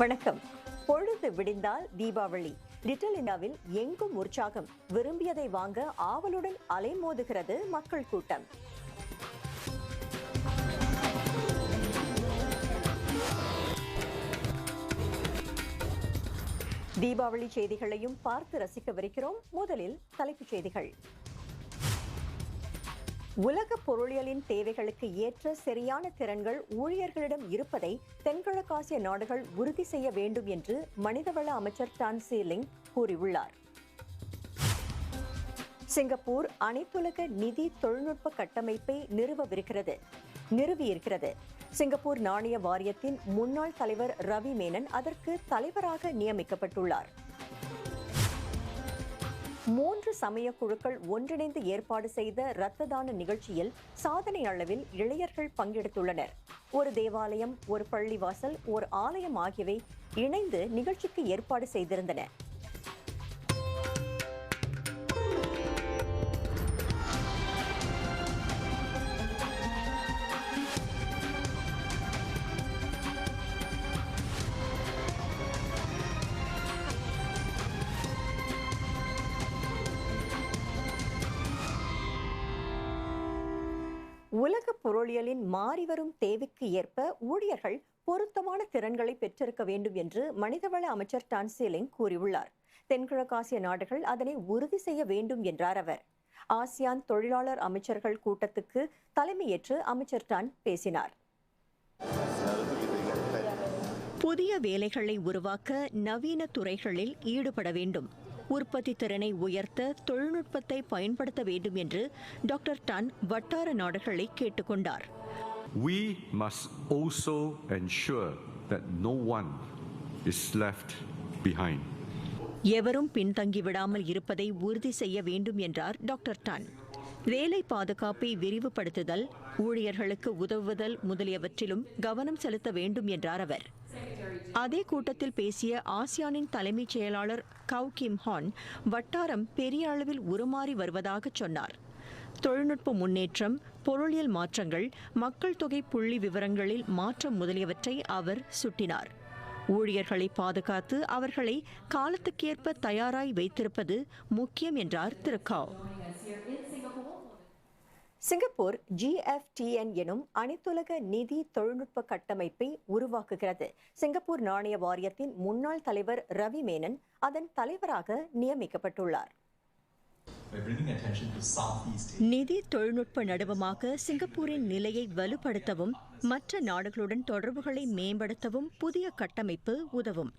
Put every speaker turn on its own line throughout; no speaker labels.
வணக்கம். பொழுது விடிந்தால் தீபாவளி. லிட்டில் இந்தியாவில் எங்கும் உற்சாகம். விரும்பியதை வாங்க ஆவலுடன் அலைமோதுகிறது மக்கள் கூட்டம். தீபாவளி செய்திகளையும் பார்த்து ரசிக்கவிருக்கிறோம். முதலில் தலைப்புச் செய்திகள். உலக பொருளியலின் தேவைகளுக்கு ஏற்ற சரியான திறன்கள் ஊழியர்களிடம் இருப்பதை தென்கிழக்காசிய நாடுகள் உறுதி செய்ய வேண்டும் என்று மனிதவள அமைச்சர் டான் சீ லிங் கூறியுள்ளார். சிங்கப்பூர் அனைத்துலக நிதி தொழில்நுட்ப கட்டமைப்பை நிறுவியிருக்கிறது. சிங்கப்பூர் நாணய வாரியத்தின் முன்னாள் தலைவர் ரவி மேனன் அதற்கு தலைவராக நியமிக்கப்பட்டுள்ளார். 3 சமய குழுக்கள் ஒன்றிணைந்து ஏற்பாடு செய்த இரத்த தான நிகழ்ச்சியில் சாதனை அளவில் இளைஞர்கள் பங்கெடுத்துள்ளனர். ஒரு தேவாலயம், ஒரு பள்ளிவாசல், ஒரு ஆலயம் ஆகியவை இணைந்து நிகழ்ச்சிக்கு ஏற்பாடு செய்திருந்தன. உலக பொருளியலின் மாறிவரும் தேவைக்கு ஏற்ப ஊழியர்கள் பொருத்தமான திறன்களை பெற்றிருக்க வேண்டும் என்று மனிதவள அமைச்சர் டான் சீ லிங் கூறியுள்ளார். தென்கிழக்காசிய நாடுகள் அதனை உறுதி செய்ய வேண்டும் என்றார் அவர். ஆசியான் தொழிலாளர் அமைச்சர்கள் கூட்டத்துக்கு தலைமையேற்று அமைச்சர் டான் பேசினார். புதிய வேலைகளை உருவாக்க நவீன துறைகளில் ஈடுபட வேண்டும். உற்பத்தி திறனை உயர்த்த தொழில்நுட்பத்தை பயன்படுத்த வேண்டும் என்று டாக்டர் டான் வட்டார நாடுகளை கேட்டுக்கொண்டார்.
We must also ensure that no one is left behind.
எவரும் பின்தங்கிவிடாமல் இருப்பதை உறுதி செய்ய வேண்டும் என்றார் டாக்டர் டான். வேலை பாதுகாப்பை விரிவுபடுத்துதல், ஊழியர்களுக்கு உதவுதல் முதலியவற்றிலும் கவனம் செலுத்த வேண்டும் என்றார் அவர். அதே கூட்டத்தில் பேசிய ஆசியானின் தலைமைச் செயலாளர் கவ் கிம் ஹான் வட்டாரம் பெரிய அளவில் உருமாறி வருவதாக சொன்னார். தொழில்நுட்ப முன்னேற்றம், பொருளியல் மாற்றங்கள், மக்கள் தொகை புள்ளி விவரங்களில் மாற்றம் முதலியவற்றை அவர் சுட்டினார். ஊழியர்களை பாதுகாத்து அவர்களை காலத்துக்கேற்ப தயாராய் வைத்திருப்பது முக்கியம் என்றார் திரு காவ். சிங்கப்பூர் GFTN எனும் அனைத்துலக நிதி தொழில்நுட்ப கட்டமைப்பை உருவாக்குகிறது. சிங்கப்பூர் நாணய வாரியத்தின் முன்னாள் தலைவர் ரவி மேனன் அதன் தலைவராக நியமிக்கப்பட்டுள்ளார். நிதி தொழில்நுட்ப நடுவமாக சிங்கப்பூரின் நிலையை வலுப்படுத்தவும் மற்ற நாடுகளுடன் தொடர்புகளை மேம்படுத்தவும் புதிய கட்டமைப்பு உதவும்.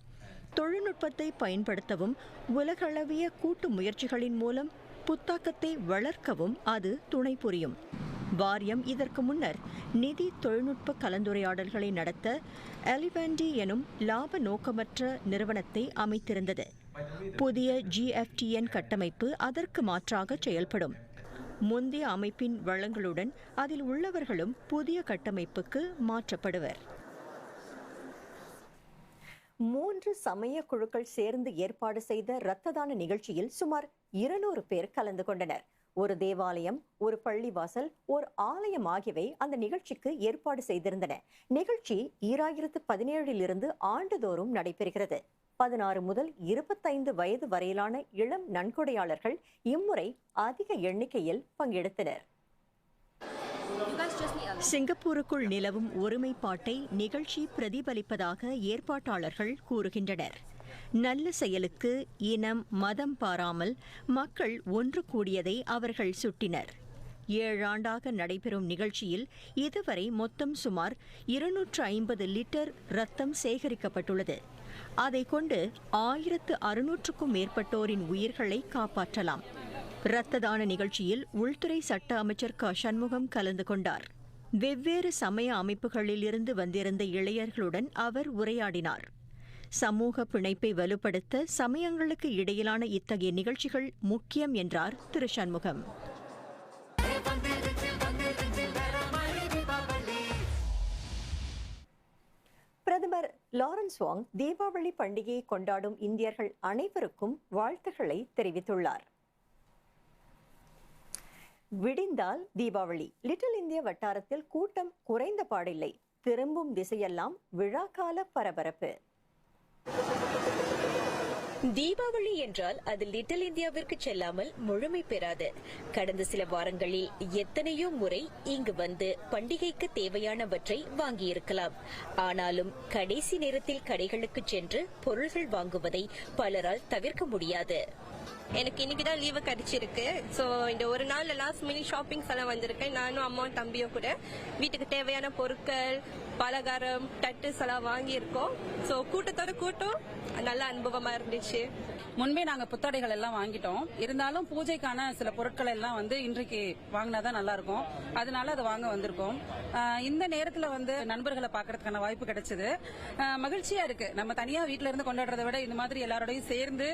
தொழில்நுட்பத்தை பயன்படுத்தவும் உலகளவிய கூட்டு முயற்சிகளின் மூலம் புத்தாக்கத்தை வளர்க்கவும் அது துணை புரியும். வாரியம் இதற்கு முன்னர் நிதி தொழில்நுட்ப கலந்துரையாடல்களை நடத்த எலிவண்டி எனும் லாப நோக்கமற்ற நிறுவனத்தை அமைத்திருந்தது. புதிய GFTN கட்டமைப்பு அதற்கு மாற்றாக செயல்படும். முந்தைய அமைப்பின் வளங்களுடன் அதில் உள்ளவர்களும் புதிய கட்டமைப்புக்கு மாற்றப்படுவர். 3 சமய குழுக்கள் சேர்ந்து ஏற்பாடு செய்த இரத்த தான நிகழ்ச்சியில் சுமார் 200 பேர் கலந்து கொண்டனர். ஒரு தேவாலயம், ஒரு பள்ளிவாசல், ஒரு ஆலயம் ஆகியவை அந்த நிகழ்ச்சிக்கு ஏற்பாடு செய்திருந்தன. நிகழ்ச்சி 2017 ஆண்டுதோறும் நடைபெறுகிறது. 16 முதல் 25 வயது வரையிலான இளம் நன்கொடையாளர்கள் இம்முறை அதிக எண்ணிக்கையில் பங்கெடுத்தனர். சிங்கப்பூருக்குள் நிலவும் ஒருமைப்பாட்டை நிகழ்ச்சி பிரதிபலிப்பதாக ஏற்பாட்டாளர்கள் கூறுகின்றனர். நல்ல செயலுக்கு இனம், மதம் பாராமல் மக்கள் ஒன்று கூடியதை அவர்கள் சுட்டினர். 7 ஆண்டாக நடைபெறும் நிகழ்ச்சியில் இதுவரை மொத்தம் சுமார் 250 லிட்டர் ரத்தம் சேகரிக்கப்பட்டுள்ளது. அதை கொண்டு 1600க்கும் மேற்பட்டோரின் உயிர்களை காப்பாற்றலாம். இரத்த தான நிகழ்ச்சியில் உள்துறை சட்ட அமைச்சர் க சண்முகம் கலந்து கொண்டார். வெவ்வேறு சமய அமைப்புகளில் இருந்து வந்திருந்த இளைஞர்களுடன் அவர் உரையாடினார். சமூக பிணைப்பை வலுப்படுத்த சமயங்களுக்கு இடையிலான இத்தகைய நிகழ்ச்சிகள் முக்கியம் என்றார் திரு சண்முகம். பிரதமர் லாரன்ஸ் வாங் தீபாவளி பண்டிகையை கொண்டாடும் இந்தியர்கள் அனைவருக்கும் வாழ்த்துக்களை தெரிவித்துள்ளார். விடிந்தால் தீபாவளி. லிட்டில் இந்தியா வட்டாரத்தில் கூட்டம் குறைந்த பாடில்லை. திரும்பும் திசையெல்லாம் விழாக்கால பரபரப்பு. தீபாவளி என்றால் அது லிட்டில் இந்தியாவிற்கு செல்லாமல் முழுமை பெறாது. கடந்த சில வாரங்களில் எத்தனையோ முறை இங்கு வந்து பண்டிகைக்கு தேவையானவற்றை வாங்கியிருக்கலாம். ஆனாலும் கடைசி நேரத்தில் கடைகளுக்கு சென்று பொருள்கள் வாங்குவதை பலரால் தவிர்க்க முடியாது.
எனக்கு இன்னைக்குதான் லீவு கிடைச்சிருக்கு. ஸோ இந்த ஒரு நாள் லாஸ்ட் மினிட் ஷாப்பிங்ஸ் எல்லாம் வந்திருக்கேன். நானும் அம்மாவும் தம்பியும் கூட வீட்டுக்கு தேவையான பொருட்கள், பலகாரம், டட்டுஸ் எல்லாம் வாங்கியிருக்கோம். ஸோ கூட்டத்தோட கூட்டம் நல்ல அனுபவமா இருந்துச்சு.
முன்பே நாங்க புத்தாடைகள் எல்லாம் வாங்கிட்டோம். இருந்தாலும் பூஜைக்கான சில பொருட்கள் எல்லாம் வந்து இன்றைக்கு வாங்கினாதான் நல்லா இருக்கும். அதனால அதை வாங்க வந்திருக்கோம். இந்த நேரத்துல வந்து நண்பர்களை பாக்குறதுக்கான வாய்ப்பு கிடைச்சது. மகிழ்ச்சியா இருக்கு. நம்ம தனியா வீட்டுல இருந்து கொண்டாடுறதை விட இந்த மாதிரி எல்லாரோடையும் சேர்ந்து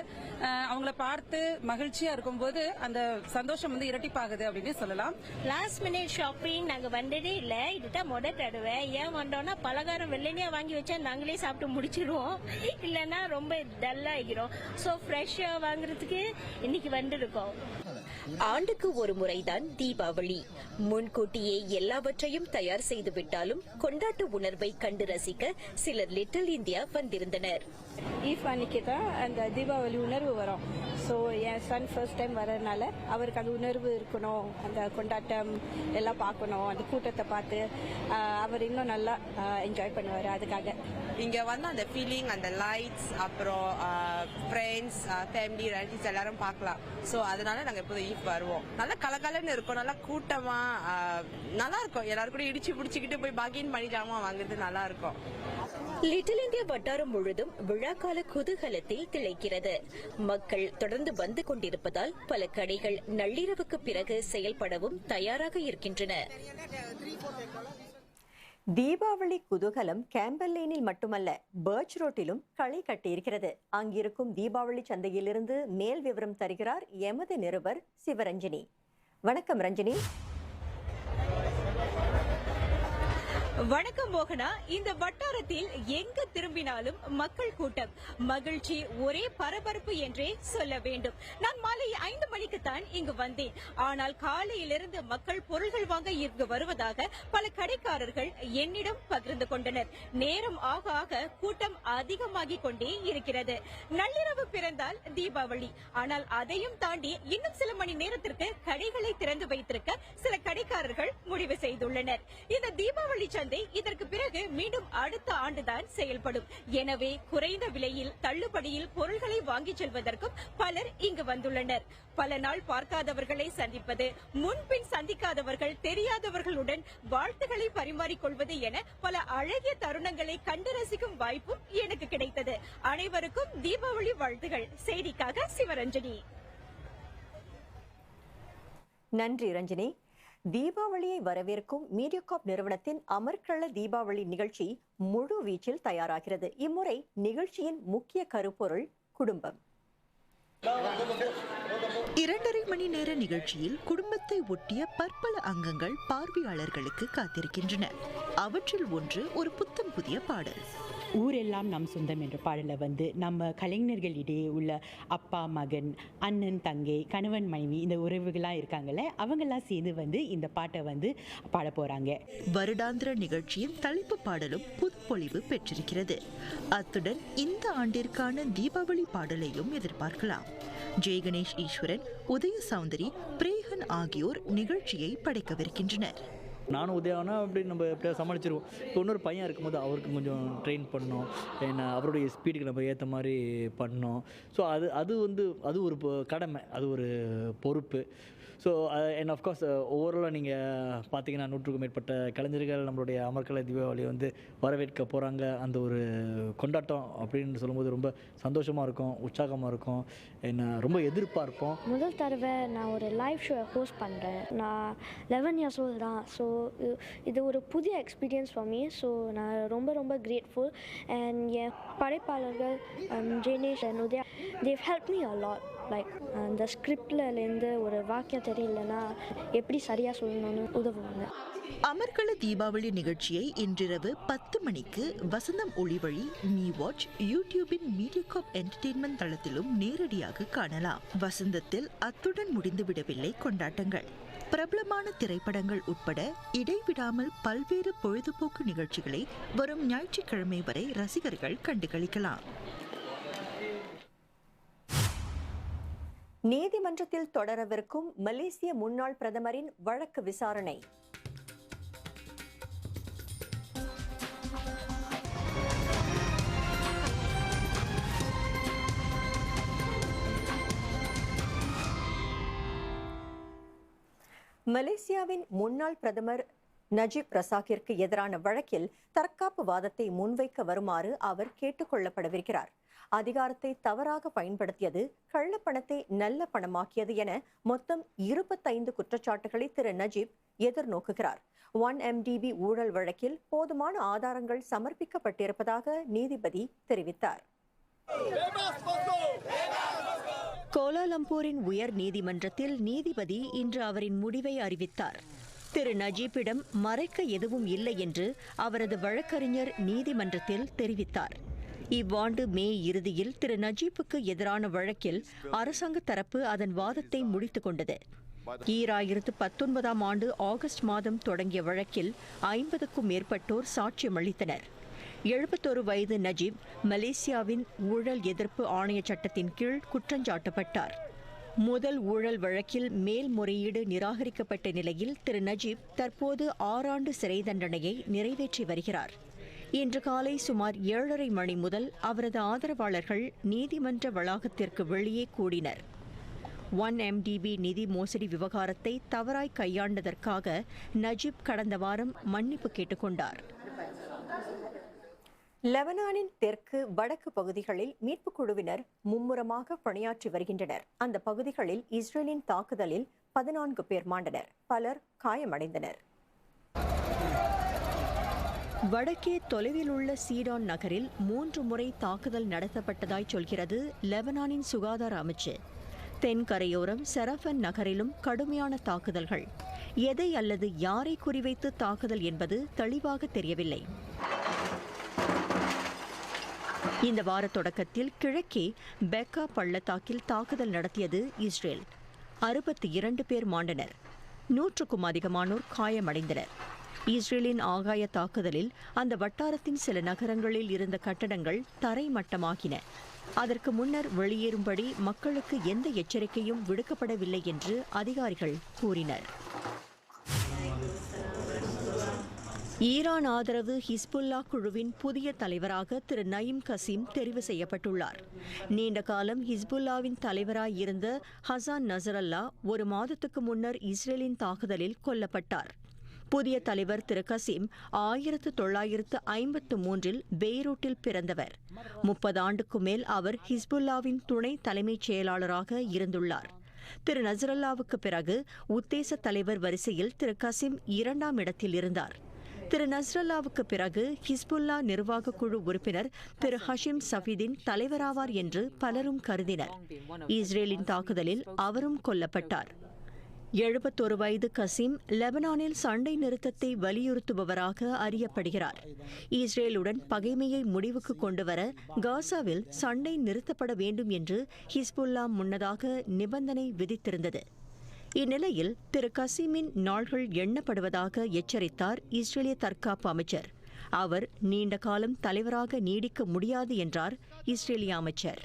அவங்கள பார்த்து மகிழ்ச்சியா இருக்கும்போது அந்த சந்தோஷம் வந்து இரட்டிப்பாகுது அப்படின்னு சொல்லலாம்.
லாஸ்ட் மினிட் ஷாப்பிங் நாங்க வந்ததே இல்ல. இதுதான் முதல் தடவை. ஏன் வந்தோம்னா பலகாரம் வெள்ளனையா வாங்கி வச்சா நாங்களே சாப்பிட்டு முடிச்சிருவோம். இல்லன்னா ரொம்ப டல்லா ஆகிரும். சோ ஃப்ரெஷ்ஷா வாங்குறதுக்கு இன்னைக்கு வந்திருக்கோம்.
ஆண்டுக்கு ஒரு முறைதான் தீபாவளி. முன்கூட்டியே எல்லாவற்றையும் தயார் செய்து விட்டாலும் கொண்டாட்ட உணர்வை கண்டு ரசிக்க சிலர் லிட்டில் இந்தியா வந்திருந்தனர்.
ஈஃப் அன்னைக்கு தான் அந்த தீபாவளி உணர்வு வரும். ஸோ என் சன் ஃபர்ஸ்ட் டைம் வரதுனால அவருக்கு அந்த உணர்வு இருக்கணும், அந்த கொண்டாட்டம் எல்லாம் பார்க்கணும், அந்த கூட்டத்தை பார்த்து அவர் இன்னும் நல்லா என்ஜாய் பண்ணுவார். அதுக்காக
இங்க வந்து அந்த ஃபீலிங், அந்த லைட்ஸ், அப்புறம் ஃப்ரெண்ட்ஸ், ஃபேமிலி, ரிலேட்டிவ்ஸ் எல்லாரும் பார்க்கலாம். ஸோ அதனால நாங்க எப்போதும் ஈஃப் வருவோம். நல்லா கலகலன்னு இருக்கும், நல்லா கூட்டமா நல்லா இருக்கும். எல்லாரும் கூட இடிச்சு பிடிச்சிக்கிட்டு போய் பாக்கின் பண்ணி ஜாமான் வாங்குறது நல்லா இருக்கும்.
லிட்டில் இந்தியா வட்டாரம் முழுதும் விழாக்கால குதூகலத்தில் திளைக்கிறது. மக்கள் தொடர்ந்து வந்து கொண்டிருப்பதால் பல கடைகள் நள்ளிரவுக்கு பிறகு செயல்படவும் தயாராக இருக்கின்றன. தீபாவளி குதூகலம் கேம்பல் லேனில் மட்டுமல்ல, பர்ச் ரோட்டிலும் களை கட்டியிருக்கிறது. அங்கிருக்கும் தீபாவளி சந்தையிலிருந்து மேல் விவரம் தருகிறார் எமது நிருபர் சிவரஞ்சனி. வணக்கம் ரஞ்சினி.
வணக்கம் மோகனா. இந்த வட்டாரத்தில் எங்கு திரும்பினாலும் மக்கள் கூட்டம், மகிழ்ச்சி, ஒரே பரபரப்பு என்றே சொல்ல வேண்டும். நான் மாலை 5 மணிக்குத்தான் இங்கு வந்தேன். ஆனால் காலையிலிருந்து மக்கள் பொருள்கள் வாங்க இங்கு வருவதாக பல கடைக்காரர்கள் என்னிடம் பகிர்ந்து கொண்டனர். நேரம் ஆக ஆக கூட்டம் அதிகமாகிக் கொண்டே இருக்கிறது. நள்ளிரவு பிறந்தால் தீபாவளி. ஆனால் அதையும் தாண்டி இன்னும் சில மணி நேரத்திற்கு கடைகளை திறந்து வைத்திருக்க சில கடைக்காரர்கள் முடிவு செய்துள்ளனர். இந்த தீபாவளி இதற்கு பிறகு மீண்டும் அடுத்த ஆண்டுதான் செயல்படும். எனவே குறைந்த விலையில் தள்ளுபடியில் பொருள்களை வாங்கிச் செல்வதற்கும் பலர் இங்கு வந்துள்ளனர். பல நாள் பார்க்காதவர்களை சந்திப்பது, முன்பின் சந்திக்காதவர்கள் தெரியாதவர்களுடன் வாழ்த்துக்களை பரிமாறிக்கொள்வது என பல அழகிய தருணங்களை கண்டு ரசிக்கும் வாய்ப்பும் எனக்கு கிடைத்தது. அனைவருக்கும் தீபாவளி வாழ்த்துகள். செய்திக்காக சிவரஞ்சனி.
நன்றி ரஞ்சினி. தீபாவளியை வரவேற்கும் மீடியாகாப் நிறுவனத்தின் அமர்க்கள தீபாவளி நிகழ்ச்சி முழு வீச்சில் தயாராகிறது. இம்முறை நிகழ்ச்சியின் முக்கிய கருப்பொருள் குடும்பம்.
2.5 மணி நேர நிகழ்ச்சியில் குடும்பத்தை ஒட்டிய பற்பல அங்கங்கள் பார்வையாளர்களுக்கு காத்திருக்கின்றன. அவற்றில் ஒன்று ஒரு புத்தம் புதிய பாடல்.
ஊரெல்லாம் நம் சொந்தம் என்ற பாடலில் வந்து நம்ம கலைஞர்களிடையே உள்ள அப்பா மகன், அண்ணன் தங்கை, கணவன் மனைவி, இந்த உறவுகளாக இருக்காங்கல்ல, அவங்கெல்லாம் சேர்ந்து வந்து இந்த பாட்டை வந்து பாட போகிறாங்க.
வருடாந்திர நிகழ்ச்சியின் தலைப்பு பாடலும் புதுப்பொலிவு பெற்றிருக்கிறது. அத்துடன் இந்த ஆண்டிற்கான தீபாவளி பாடலையும் எதிர்பார்க்கலாம். ஜெயகணேஷ் ஈஸ்வரன், உதய சௌந்தரி, பிரேகன் ஆகியோர் நிகழ்ச்சியை படைக்கவிருக்கின்றனர்.
நானும் உதயானா அப்படி நம்ம எப்படியா சமாளிச்சிருவோம். இப்போ இன்னொரு பையன் இருக்கும்போது அவருக்கு கொஞ்சம் ட்ரெயின் பண்ணோம், ஏன்னா அவருடைய ஸ்பீடுக்கு நம்ம ஏற்ற மாதிரி பண்ணோம். ஸோ அது ஒரு கடமை, அது ஒரு பொறுப்பு. ஸோ அண்ட் ஆஃப்கோர்ஸ் ஓவராலாக நீங்கள் பார்த்தீங்கன்னா 100க்கும் மேற்பட்ட கலைஞர்கள் நம்மளுடைய அமர்க்கள தீபாவளியை வந்து வரவேற்க போகிறாங்க. அந்த ஒரு கொண்டாட்டம் அப்படின்னு சொல்லும்போது ரொம்ப சந்தோஷமாக இருக்கும், உற்சாகமாக இருக்கும், என்ன ரொம்ப எதிர்பார்ப்போம்.
முதல் தடவை நான் ஒரு லைவ் ஷோ ஹோஸ்ட் பண்ணுறேன். நான் 11 years old தான். ஸோ இது ஒரு புதிய எக்ஸ்பீரியன்ஸ் ஃபார் மீ. ஸோ நான் ரொம்ப ரொம்ப கிரேட்ஃபுல். அண்ட் என் படைப்பாளர்கள் Jayanesh and Udaya, Dev help me a lot. Like அந்த ஸ்கிரிப்ட்லேருந்து ஒரு வாக்கியம் தெரியலன்னா எப்படி சரியாக சொல்லணும்னு உதவுவாங்க.
அமர்க்கள தீபாவளி நிகழ்ச்சியை இன்றிரவு 10 மணிக்கு வசந்தம் ஒளிவழி மீ வாட்ச் யூடியூபின் மீடியாகாப் என்டர்டெயின்மெண்ட் தளத்திலும் நேரடியாக காணலாம். வசந்தத்தில் அத்துடன் முடிந்துவிடவில்லை கொண்டாட்டங்கள். பிரபலமான திரைப்படங்கள் உட்பட இடைவிடாமல் பல்வேறு பொழுதுபோக்கு நிகழ்ச்சிகளை வரும் ஞாயிற்றுக்கிழமை வரை ரசிகர்கள் கண்டுகளிக்கலாம்.
நீதிமன்றத்தில் தொடரவிருக்கும் மலேசிய முன்னாள் பிரதமரின் வழக்கு விசாரணை. மலேசியாவின் முன்னாள் பிரதமர் நஜீப் ரசாக்கிற்கு எதிரான வழக்கில் தற்காப்பு வாதத்தை முன்வைக்க வருமாறு அவர் கேட்டுக் கொள்ளப்படவிருக்கிறார். அதிகாரத்தை தவறாக பயன்படுத்தியது, கள்ளப்பணத்தை நல்ல பணமாக்கியது என மொத்தம் 25 குற்றச்சாட்டுகளை திரு நஜீப் எதிர்நோக்குகிறார். 1MDB ஊழல் வழக்கில் போதுமான ஆதாரங்கள் சமர்ப்பிக்கப்பட்டிருப்பதாக நீதிபதி தெரிவித்தார். கோலாலம்பூரின் உயர் நீதிமன்றத்தில் நீதிபதி இன்று அவரின் முடிவை அறிவித்தார். திரு நஜீப்பிடம் மறைக்க எதுவும் இல்லை என்று அவரது வழக்கறிஞர் நீதிமன்றத்தில் தெரிவித்தார். இவ்வாண்டு மே இறுதியில் திரு நஜீப்புக்கு எதிரான வழக்கில் அரசாங்க தரப்பு அதன் வாதத்தை முடித்துக் கொண்டது. 2019ஆம் ஆண்டு ஆகஸ்ட் மாதம் தொடங்கிய வழக்கில் 50க்கும் மேற்பட்டோர் சாட்சியமளித்தனர். 71 வயது நஜீப் மலேசியாவின் ஊழல் எதிர்ப்பு ஆணைய சட்டத்தின் கீழ் குற்றஞ்சாட்டப்பட்டார். முதல் ஊழல் வழக்கில் மேல்முறையீடு நிராகரிக்கப்பட்ட நிலையில் திரு நஜீப் தற்போது 6 ஆண்டு சிறை தண்டனையை நிறைவேற்றி வருகிறார். இன்று காலை சுமார் 7:30 மணி முதல் அவரது ஆதரவாளர்கள் நீதிமன்ற வளாகத்திற்கு வெளியே கூடினர். 1MDB நிதி மோசடி விவகாரத்தை தவறாய் கையாண்டதற்காக நஜீப் கடந்த வாரம் மன்னிப்பு கேட்டுக்கொண்டார். லெபனானின் தெற்கு வடக்கு பகுதிகளில் மீட்புக் குழுவினர் மும்முரமாக பணியாற்றி வருகின்றனர். அந்த பகுதிகளில் இஸ்ரேலின் தாக்குதலில் 14 பேர் மாண்டனர், பலர் காயமடைந்தனர். வடக்கே தொலைவில் உள்ள சீடான் நகரில் 3 முறை தாக்குதல் நடத்தப்பட்டதாய் சொல்கிறது லெபனானின் சுகாதார அமைச்சு. தென்கரையோரம் செரஃபன் நகரிலும் கடுமையான தாக்குதல்கள். எதை அல்லது யாரை குறிவைத்து தாக்குதல் என்பது தெளிவாக தெரியவில்லை. இந்த வார தொடக்கத்தில் கிழக்கே பெக்கா பள்ளத்தாக்கில் தாக்குதல் நடத்தியது இஸ்ரேல். 62 பேர் மாண்டனர், 100க்கும் அதிகமானோர் காயமடைந்தனர். இஸ்ரேலின் ஆகாய தாக்குதலில் அந்த வட்டாரத்தின் சில நகரங்களில் இருந்த கட்டடங்கள் தரைமட்டமாகின. அதற்கு முன்னர் வெளியேறும்படி மக்களுக்கு எந்த எச்சரிக்கையும் விடுக்கப்படவில்லை என்று அதிகாரிகள் கூறினர். ஈரான் ஆதரவு ஹிஸ்புல்லா குழுவின் புதிய தலைவராக திரு நயீம் கசீம் தெரிவு செய்யப்பட்டுள்ளார். நீண்ட காலம் ஹிஸ்புல்லாவின் தலைவராய் இருந்த ஹசான் நசரல்லா 1 மாதத்துக்கு முன்னர் இஸ்ரேலின் தாக்குதலில் கொல்லப்பட்டார். புதிய தலைவர் திரு கசீம் 1953இல் பெய்ரூட்டில் பிறந்தவர். 30 ஆண்டுக்கு மேல் அவர் ஹிஸ்புல்லாவின் துணை தலைமைச் செயலாளராக இருந்துள்ளார். திரு நசரல்லாவுக்கு பிறகு உத்தேச தலைவர் வரிசையில் திரு கசீம் 2ஆம் இடத்தில் இருந்தார். திரு நஸ்ரல்லாவுக்கு பிறகு ஹிஸ்புல்லா நிர்வாக குழு உறுப்பினர் திரு ஹஷிம் சஃபீதின் தலைவராவார் என்று பலரும் கருதினர். இஸ்ரேலின் தாக்குதலில் அவரும் கொல்லப்பட்டார். 71 வயது கசீம் லெபனானில் சண்டை நிறுத்தத்தை வலியுறுத்துபவராக அறியப்படுகிறார். இஸ்ரேலுடன் பகைமையை முடிவுக்கு கொண்டுவர காசாவில் சண்டை நிறுத்தப்பட வேண்டும் என்று ஹிஸ்புல்லா முன்னதாக நிபந்தனை விதித்திருந்தது. இந்நிலையில் திரு கசீமின் நாள்கள் எண்ணப்படுவதாக எச்சரித்தார் இஸ்ரேலிய தற்காப்பு அமைச்சர். அவர் நீண்ட காலம் தலைவராக நீடிக்க முடியாது என்றார் இஸ்ரேலிய அமைச்சர்.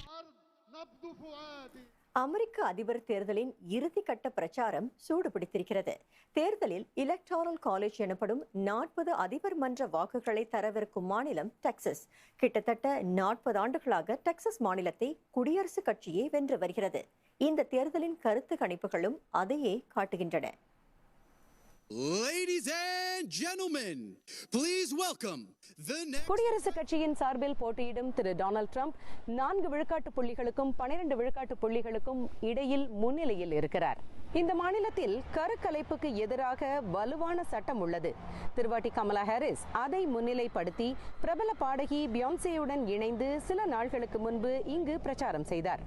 அமெரிக்க அதிபர் தேர்தலின் இறுதிக்கட்ட பிரச்சாரம் சூடுபிடித்திருக்கிறது. தேர்தலில் எலக்டோரல் காலேஜ் எனப்படும் 40 அதிபர் மன்ற வாக்குகளை தரவிருக்கும் மாநிலம் டெக்சஸ். கிட்டத்தட்ட 40 ஆண்டுகளாக டெக்சஸ் மாநிலத்தை குடியரசுக் கட்சியே வென்று வருகிறது. இந்த தேர்தலின் கருத்து கணிப்புகளும் அதையே காட்டுகின்றன.
Ladies and gentlemen, please welcome the next...
குடியரசுக் கட்சியின் சார்பில் போட்டியிடும் திரு டொனால்ட் ட்ரம்ப் 4 விழுக்காட்டு புள்ளிகளுக்கும் 12 விழுக்காட்டு புள்ளிகளுக்கும் இடையில் முன்னிலையில் இருக்கிறார். இந்த மாநிலத்தில் கருக்கலைப்புக்கு எதிராக வலுவான சட்டம் உள்ளது. திருவாட்டி கமலா ஹாரிஸ் அதை முன்னிலைப்படுத்தி பிரபல பாடகி பியான்சேயுடன் இணைந்து சில நாட்களுக்கு முன்பு இங்கு பிரச்சாரம் செய்தார்.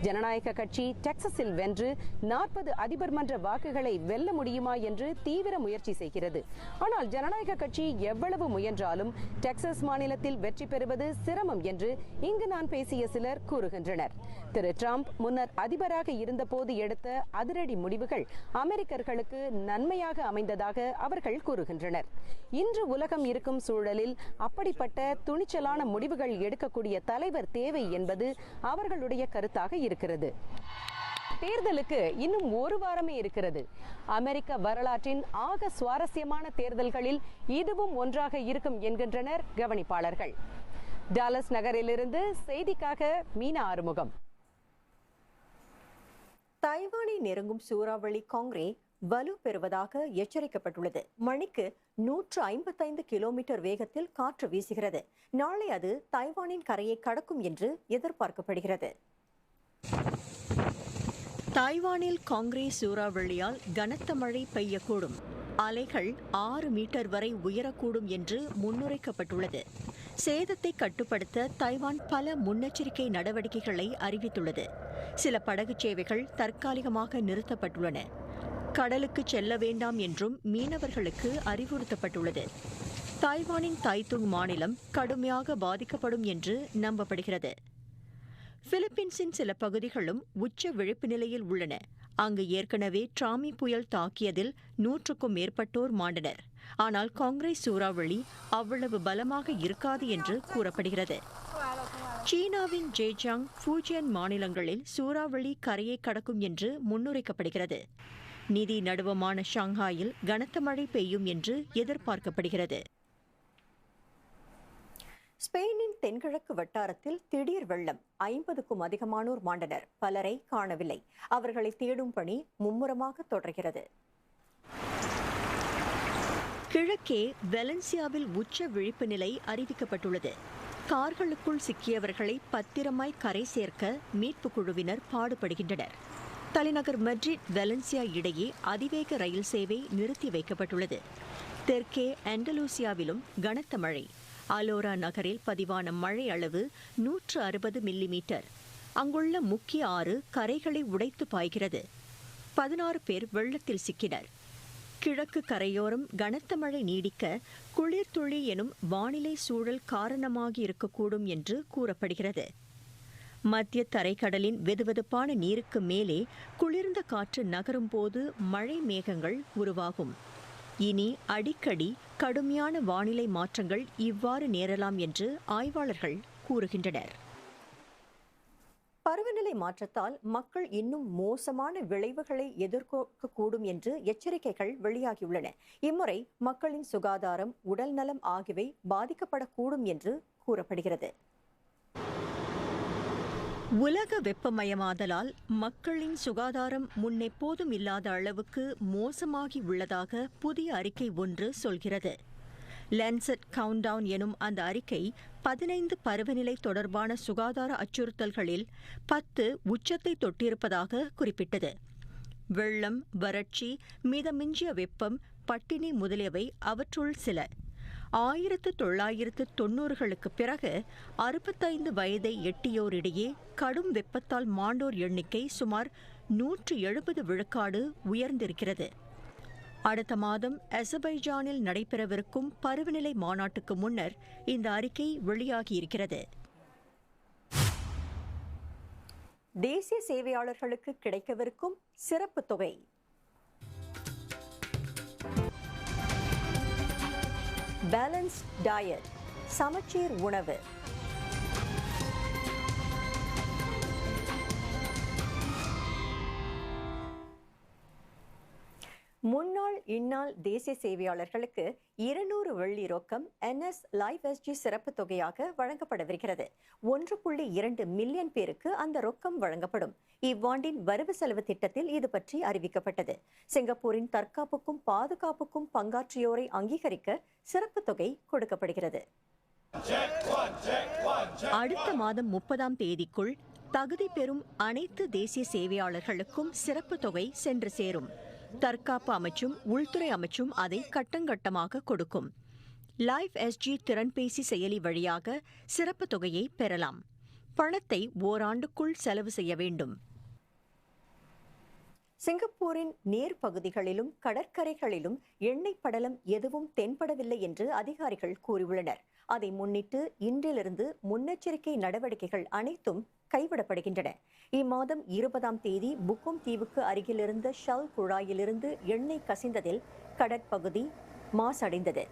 ஜனநாயக கட்சி டெக்சஸில் வென்று 40 அதிபர் மன்ற வாக்குகளை வெல்ல முடியுமா என்று தீவிர முயற்சி செய்கிறது. ஆனால் ஜனநாயக கட்சி எவ்வளவு முயன்றாலும் டெக்சாஸ் மாநிலத்தில் வெற்றி பெறுவது சிரமம் என்று இங்கு நான் பேசிய சிலர் கூறுகின்றனர். திரு டிரம்ப் முன்னர் அதிபராக இருந்தபோது எடுத்த அதிரடி முடிவுகள் அமெரிக்கர்களுக்கு நன்மையாக அமைந்ததாக அவர்கள் கூறுகின்றனர். இன்று உலகம் இருக்கும் சூழலில் அப்படிப்பட்ட துணிச்சலான முடிவுகள் எடுக்கக்கூடிய தலைவர் தேவை என்பது அவர்களுடைய கருத்தாக இருக்கிறது. தேர்தலுக்கு இன்னும் ஒரு வாரமே இருக்கிறது. அமெரிக்க வரலாற்றின் ஆக சுவாரஸ்யமான தேர்தல்களில் இதுவும் ஒன்றாக இருக்கும் என்கின்றனர் கவனிப்பாளர்கள். டாலஸ் நகரிலிருந்து செய்திக்காக மீனா ஆறுமுகம்.
தைவானை நெருங்கும் சூறாவளி காங்ரே வலு பெறுவதாக எச்சரிக்கப்பட்டுள்ளது. மணிக்கு 155 கிலோமீட்டர் வேகத்தில் காற்று வீசுகிறது. நாளை அது தைவானின் கரையை கடக்கும் என்று எதிர்பார்க்கப்படுகிறது. தைவானில் காங்ரே சூறாவளியால் கனத்த மழை பெய்யக்கூடும். அலைகள் 6 மீட்டர் வரை உயரக்கூடும் என்று முன்னுரைக்கப்பட்டுள்ளது. சேதத்தை கட்டுப்படுத்த தைவான் பல முன்னெச்சரிக்கை நடவடிக்கைகளை அறிவித்துள்ளது. சில படகுச் சேவைகள் தற்காலிகமாக நிறுத்தப்பட்டுள்ளன. கடலுக்கு செல்ல வேண்டாம் என்றும் மீனவர்களுக்கு அறிவுறுத்தப்பட்டுள்ளது. தைவானின் தைத்துங் மாநிலம் கடுமையாக பாதிக்கப்படும் என்று நம்பப்படுகிறது. பிலிப்பீன்ஸின் சில பகுதிகளும் உச்ச விழிப்பு நிலையில் உள்ளன. அங்கு ஏற்கனவே டிராமி புயல் தாக்கியதில் 100க்கும் மேற்பட்டோர் மாண்டனர். ஆனால் காங்கிரஸ் சூறாவளி அவ்வளவு பலமாக இருக்காது என்று கூறப்படுகிறது. சீனாவின் ஜேஜியாங், ஃபூஜியன் மாநிலங்களில் சூறாவளி கரையை கடக்கும் என்று முன்னுரைக்கப்படுகிறது. நிதி நடுவமான ஷாங்காயில் கனத்த மழை பெய்யும் என்று எதிர்பார்க்கப்படுகிறது. ஸ்பெயினின் தென்கிழக்கு வட்டாரத்தில் திடீர் வெள்ளம். 50க்கும் அதிகமானோர் மாண்டனர். பலரை காணவில்லை. அவர்களை தேடும் பணி மும்முரமாக தொடர்கிறது. கிழக்கே வெலன்சியாவில் உச்ச விழிப்பு நிலை அறிவிக்கப்பட்டுள்ளது. கார்களுக்குள் சிக்கியவர்களை பத்திரமாய் கரை சேர்க்க மீட்புக் குழுவினர் பாடுபடுகின்றனர். தலைநகர் மட்ரிட் வெலன்சியா இடையே அதிவேக ரயில் சேவை நிறுத்தி வைக்கப்பட்டுள்ளது. தெற்கே அண்டலூசியாவிலும் கனத்த மழை. அலோரா நகரில் பதிவான மழை அளவு 160 மில்லிமீட்டர். அங்குள்ள முக்கிய ஆறு கரைகளை உடைத்து பாய்கிறது. 16 பேர் வெள்ளத்தில் சிக்கினர். கிழக்கு கரையோரம் கனத்த மழை நீடிக்க குளிர்துளி எனும் வானிலை சூழல் காரணமாகி இருக்கக்கூடும் என்று கூறப்படுகிறது. மத்திய தரைக்கடலின் வெதுவெதுப்பான நீருக்கு மேலே குளிர்ந்த காற்று நகரும் போது மழை மேகங்கள் உருவாகும். இனி அடிக்கடி கடுமையான வானிலை மாற்றங்கள் இவ்வாறு நேரலாம் என்று ஆய்வாளர்கள் கூறுகின்றனர். பருவநிலை மாற்றத்தால் மக்கள் இன்னும் மோசமான விளைவுகளை எதிர்கொள்ளக்கூடும் என்று எச்சரிக்கைகள் வெளியாகியுள்ளன. இம்முறை மக்களின் சுகாதாரம், உடல் நலம் ஆகியவை பாதிக்கப்படக்கூடும் என்று கூறப்படுகிறது. உலக வெப்பமயமாதலால் மக்களின் சுகாதாரம் முன்னெப்போதும் இல்லாத அளவுக்கு மோசமாகி உள்ளதாக புதிய அறிக்கை ஒன்று சொல்கிறது. லான்செட் கவுண்டவுன் எனும் அந்த அறிக்கை 15 பருவநிலை தொடர்பான சுகாதார அச்சுறுத்தல்களில் 10 உச்சத்தை தொட்டிருப்பதாக குறிப்பிட்டது. வெள்ளம், வறட்சி, மிதமிஞ்சிய வெப்பம், பட்டினி முதலியவை அவற்றுள் சில. 1990களுக்கு பிறகு 65 வயதை எட்டியோரிடையே கடும் வெப்பத்தால் மாண்டோர் எண்ணிக்கை சுமார் 170 விழுக்காடு உயர்ந்திருக்கிறது. அடுத்த மாதம் அசர்பைஜானில் நடைபெறவிருக்கும் பருவநிலை மாநாட்டுக்கு முன்னர் இந்த அறிக்கை வெளியாகியிருக்கிறது. தேசிய சேவையாளர்களுக்கு கிடைக்கவிருக்கும் சிறப்பு தொகை. பேலன்ஸ்ட் டயட், சமச்சீர் உணவு. முன்னாள் இந்நாள் தேசிய சேவையாளர்களுக்கு 200 வெள்ளி ரொக்கம் NS லைவ் SG சிறப்பு தொகையாக வழங்கப்படவிருக்கிறது. 1.2 மில்லியன் பேருக்கு அந்த ரொக்கம் வழங்கப்படும். இவ்வாண்டின் வரவு செலவு திட்டத்தில் இது பற்றி அறிவிக்கப்பட்டது. சிங்கப்பூரின் தற்காப்புக்கும் பாதுகாப்புக்கும் பங்காற்றியோரை அங்கீகரிக்க சிறப்பு தொகை கொடுக்கப்படுகிறது. அடுத்த மாதம் 30ஆம் தேதிக்குள் தகுதி பெறும் அனைத்து தேசிய சேவையாளர்களுக்கும் சிறப்பு தொகை சென்று சேரும். தற்காப்பு அமைச்சும் உள்துறை அமைச்சும் அதை கட்டங்கட்டமாக கொடுக்கும். லைவ் SG திறன்பேசி செயலி வழியாக சிறப்பு தொகையை பெறலாம். பணத்தை ஓராண்டுக்குள் செலவு செய்ய வேண்டும். சிங்கப்பூரின் நீர் பகுதிகளிலும் கடற்கரைகளிலும் எண்ணெய் படலம் எதுவும் தென்படவில்லை என்று அதிகாரிகள் கூறியுள்ளனர். அதை முன்னிட்டு இன்றிலிருந்து முன்னெச்சரிக்கை நடவடிக்கைகள் அனைத்தும் கைவிடப்படுகின்றன. இம்மாதம் 20ஆம் தேதி புக்கும் தீவுக்கு அருகிலிருந்த ஷல் குழாயிலிருந்து எண்ணெய் கசிந்ததில் கடற்பகுதி மாசடைந்தது.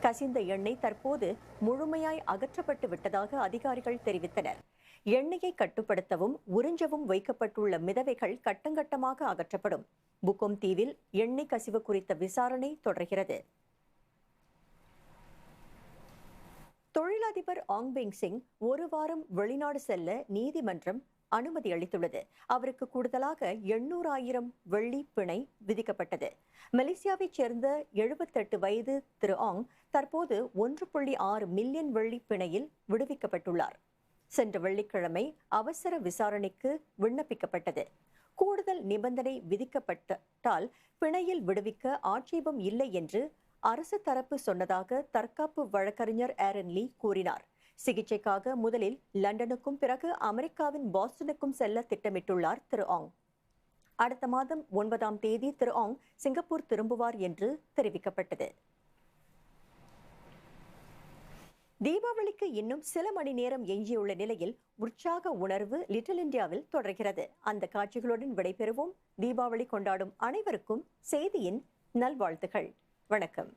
கசிந்த எண்ணெய் தற்போது முழுமையாய் அகற்றப்பட்டு விட்டதாக அதிகாரிகள் தெரிவித்தனர். எண்ணெயை கட்டுப்படுத்தவும் உறிஞ்சவும் வைக்கப்பட்டுள்ள மிதவைகள் கட்டங்கட்டமாக அகற்றப்படும். புக்கும் தீவில் எண்ணெய் கசிவு குறித்த விசாரணை தொடர்கிறது. தொழிலதிபர் ஆங் பெங் சிங் ஒரு வாரம் வெளிநாடு செல்ல நீதிமன்றம் அனுமதி அளித்துள்ளது. அவருக்கு கூடுதலாக 800,000 வெள்ளி பிணை விதிக்கப்பட்டது. மலேசியாவைச் சேர்ந்த 78 வயது திரு ஆங் தற்போது 1.6 மில்லியன் வெள்ளி பிணையில் விடுவிக்கப்பட்டுள்ளார். சென்ற வெள்ளிக்கிழமை அவசர விசாரணைக்கு விண்ணப்பிக்கப்பட்டது. கூடுதல் நிபந்தனை விதிக்கப்பட்டால் பிணையில் விடுவிக்க ஆட்சேபம் இல்லை என்று அரசு தரப்பு சொன்னதாக தற்காப்பு வழக்கறிஞர் ஆரன் லீ கூறினார். சிகிச்சைக்காக முதலில் லண்டனுக்கும் பிறகு அமெரிக்காவின் பாஸ்டனுக்கும் செல்ல திட்டமிட்டுள்ளார் திரு ஆங். அடுத்த மாதம் 9ஆம் தேதி திரு ஆங் சிங்கப்பூர் திரும்புவார் என்று தெரிவிக்கப்பட்டது. தீபாவளிக்கு இன்னும் சில மணி நேரம் எஞ்சியுள்ள நிலையில் உற்சாக உணர்வு லிட்டில் இந்தியாவில் தொடர்கிறது. அந்த காட்சிகளுடன் விடைபெறுவோம். தீபாவளி கொண்டாடும் அனைவருக்கும் செய்தியின் நல்வாழ்த்துகள். வணக்கம்.